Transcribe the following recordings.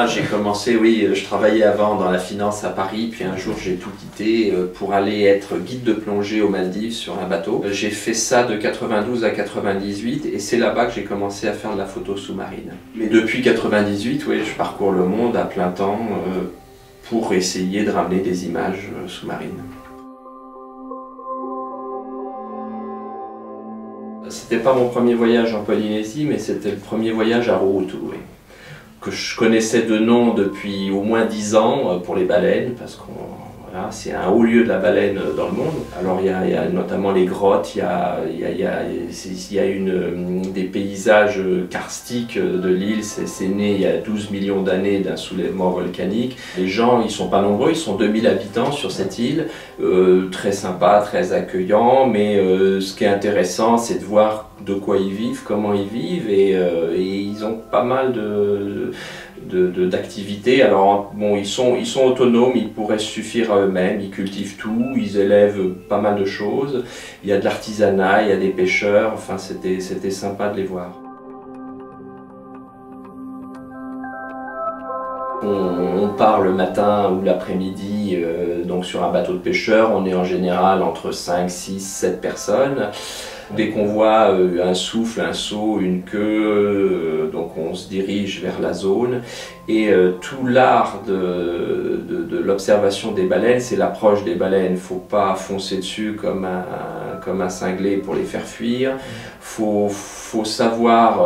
ça, j'ai commencé, oui, je travaillais avant dans la finance à Paris, puis un jour j'ai tout quitté pour aller être guide de plongée aux Maldives sur un bateau. J'ai fait ça de 92 à 98 et c'est là-bas que j'ai commencé à faire de la photo sous-marine. Mais depuis 98, oui, je parcours le monde à plein temps pour essayer de ramener des images sous-marines. C'était pas mon premier voyage en Polynésie, mais c'était le premier voyage à Rurutu, oui, que je connaissais de nom depuis au moins 10 ans pour les baleines, parce que voilà, c'est un haut lieu de la baleine dans le monde. Alors il y a notamment les grottes, il y a des paysages karstiques de l'île, c'est né il y a 12 millions d'années d'un soulèvement volcanique. Les gens, ils sont pas nombreux, ils sont 2000 habitants sur cette île, très sympa, très accueillant, mais ce qui est intéressant, c'est de voir de quoi ils vivent, comment ils vivent, et ils ont pas mal d'activités. Alors bon, ils sont autonomes, ils pourraient se suffire à eux-mêmes, ils cultivent tout, ils élèvent pas mal de choses. Il y a de l'artisanat, il y a des pêcheurs, enfin c'était sympa de les voir. On part le matin ou l'après-midi donc sur un bateau de pêcheurs, on est en général entre 5, 6, 7 personnes. Dès qu'on voit un souffle, un saut, une queue, donc on se dirige vers la zone. Et tout l'art de l'observation des baleines, c'est l'approche des baleines. Il ne faut pas foncer dessus comme un cinglé pour les faire fuir. Faut savoir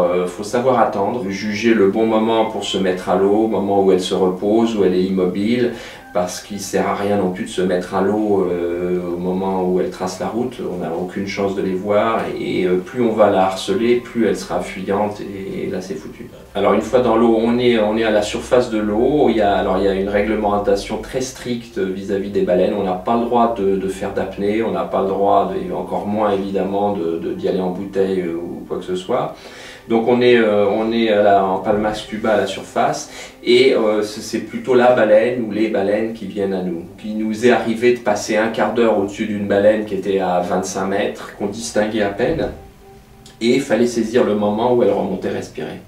attendre, juger le bon moment pour se mettre à l'eau, au moment où elle se repose, où elle est immobile, parce qu'il ne sert à rien non plus de se mettre à l'eau au moment où elle trace la route. On n'a aucune chance de les voir, et plus on va la harceler, plus elle sera fuyante, et là c'est foutu. Alors une fois dans l'eau, on est à la surface de l'eau. Il y a une réglementation très stricte vis-à-vis des baleines. On n'a pas le droit de faire d'apnée, on n'a pas le droit, encore moins évidemment, d'y aller en bouteille ou quoi que ce soit. Donc on est en Palmas Cuba à la surface, et c'est plutôt la baleine ou les baleines qui viennent à nous. Il nous est arrivé de passer un quart d'heure au-dessus d'une baleine qui était à 25 mètres, qu'on distinguait à peine, et il fallait saisir le moment où elle remontait respirer.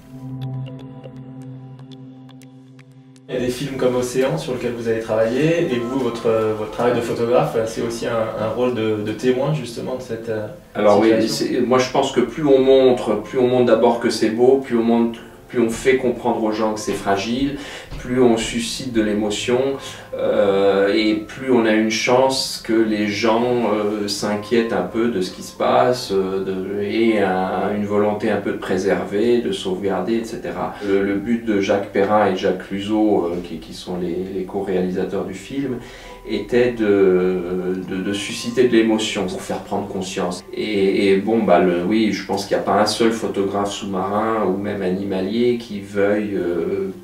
Il y a des films comme Océan sur lesquels vous avez travaillé, et vous, votre travail de photographe, c'est aussi un rôle de témoin justement de cette Alors situation. Oui, moi je pense que plus on montre d'abord que c'est beau, plus on fait comprendre aux gens que c'est fragile, plus on suscite de l'émotion, et plus on a une chance que les gens s'inquiètent un peu de ce qui se passe, et une volonté un peu de préserver, de sauvegarder, etc. Le but de Jacques Perrin et Jacques Cluzot, qui sont les co-réalisateurs du film, était de susciter de l'émotion pour faire prendre conscience. Et bon, oui, je pense qu'il n'y a pas un seul photographe sous-marin ou même animalier qui veuille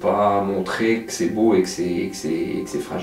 pas montrer que c'est beau et que c'est fragile.